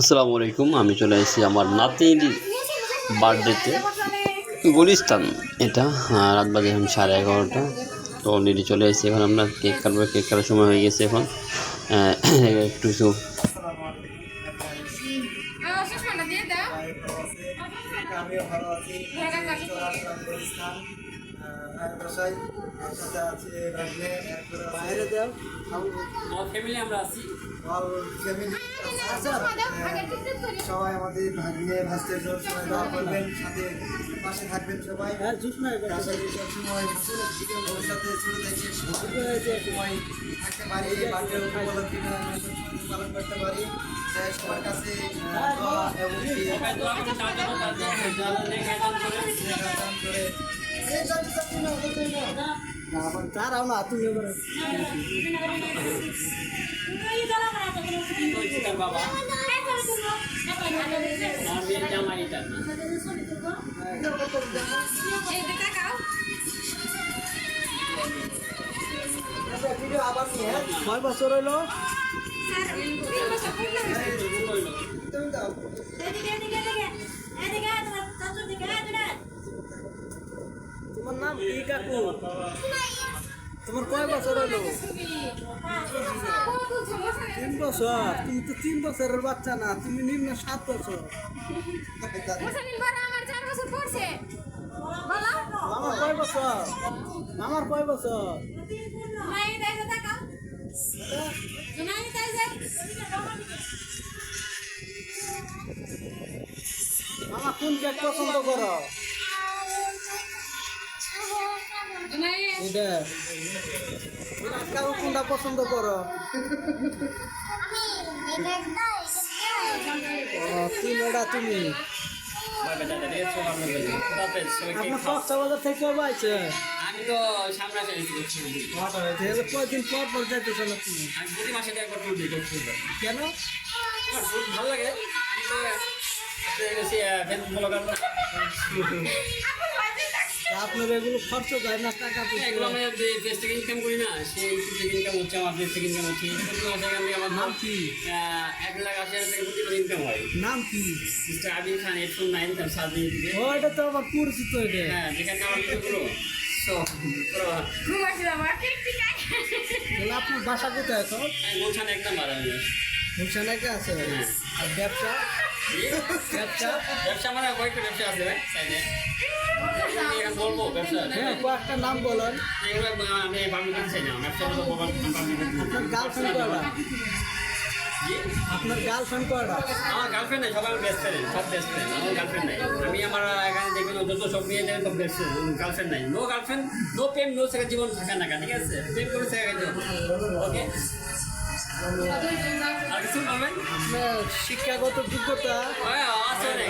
আসসালামু আলাইকুম। আমি চলে এসেছি আমার নাতির বার্থডেতে গুলিস্তান। এটা রাত বাজে এখন 11:30। তো অলরেডি চলে এসেছি। এখন আমরা কেক কাটবো। কেক কাটার সময় হয়ে গেছে এখন। একটু আমিও ভালো আছি। সাথে আছে বাইরে দাও ফ্যামিলি আমরা আছি। সবাই আমাদের ভাগ্নে ভাস্তের জন্য সবাই দোয়া করবেন, সাথে পাশে থাকবেন সবাই। সবসময় ওর সাথে ছোট থেকে সময় থাকতে পারি, বার্থডে উপলক্ষে পালন করতে পারি। সবার কাছে দোয়া এবং তারাও না তুমি বাবা কয় বছর হইল? তোমার নাম কি কাকু? তোমার কয় বছর হলো? 3 বছর। তুমি তো 3 বছরের বাচ্চা না, তুমি নিম্ন 7 বছর। আমার কয় বছর? আমার কয় বছর? আমার কোন কেক পছন্দ করো? এটা কারো কোনটা পছন্দ করো? তুমি আপনার কক্সবাজার থেকে পাইছে? আমি তো সামনে কয়দিন পর পর যাইতেছ না তুমি? আমি প্রতি মাসে একবার ট্যুর দিই। কেন? আমার ট্যুর ভালো লাগে। আমি তো ফেসবুক ব্লগার। আপনার এগুলো খরচ যায় না, টাকা এগুলো আমি দেশ থেকে ইনকাম করি না, সেই থেকে ইনকাম হচ্ছে, আমার দেশ থেকে ইনকাম হচ্ছে। প্রতি মাসে এখান থেকে আমার নাম কি? 1,80,000 থেকে প্রতি মাসে ইনকাম হয়। নাম কি? মিস্টার আবির খান 849 তার সাথে দিবে। ও এটা তো আমার পরিচিত। এটা হ্যাঁ, যেখানে আমার ভিডিওগুলো তাহলে আপনার বাসা কোথায় এখন? গুলশান একদম বাড়াবে। গুলশানে কে আছে? আর ব্যবসা? ব্যবসা ব্যবসা মানে কয়েকটা ব্যবসা আছে সাইডে। এখন বলবো ব্যবসা হ্যাঁ, কয়েকটা নাম বলেন। এগুলো আমি পাবলিক চাই না, ব্যবসা তো আপনার গার্লফ্রেন্ড কয়টা? আপনার গার্লফ্রেন্ড কয়টা? আমার গার্লফ্রেন্ড নাই, সবাই বেস্ট ফ্রেন্ড, সব বেস্ট ফ্রেন্ড। আমার গার্লফ্রেন্ড নাই। আমি আমার এখানে দেখবেন যত সব নিয়ে যাবেন সব বেস্ট ফ্রেন্ড, গার্লফ্রেন্ড নাই। নো গার্লফ্রেন্ড, নো প্রেম, নো সেক্স জীবন থাকে না, ঠিক আছে? প্রেম করে সেক্স ওকে। আর কিছু বলবেন? আপনার শিক্ষাগত যোগ্যতা? আছে অনেক।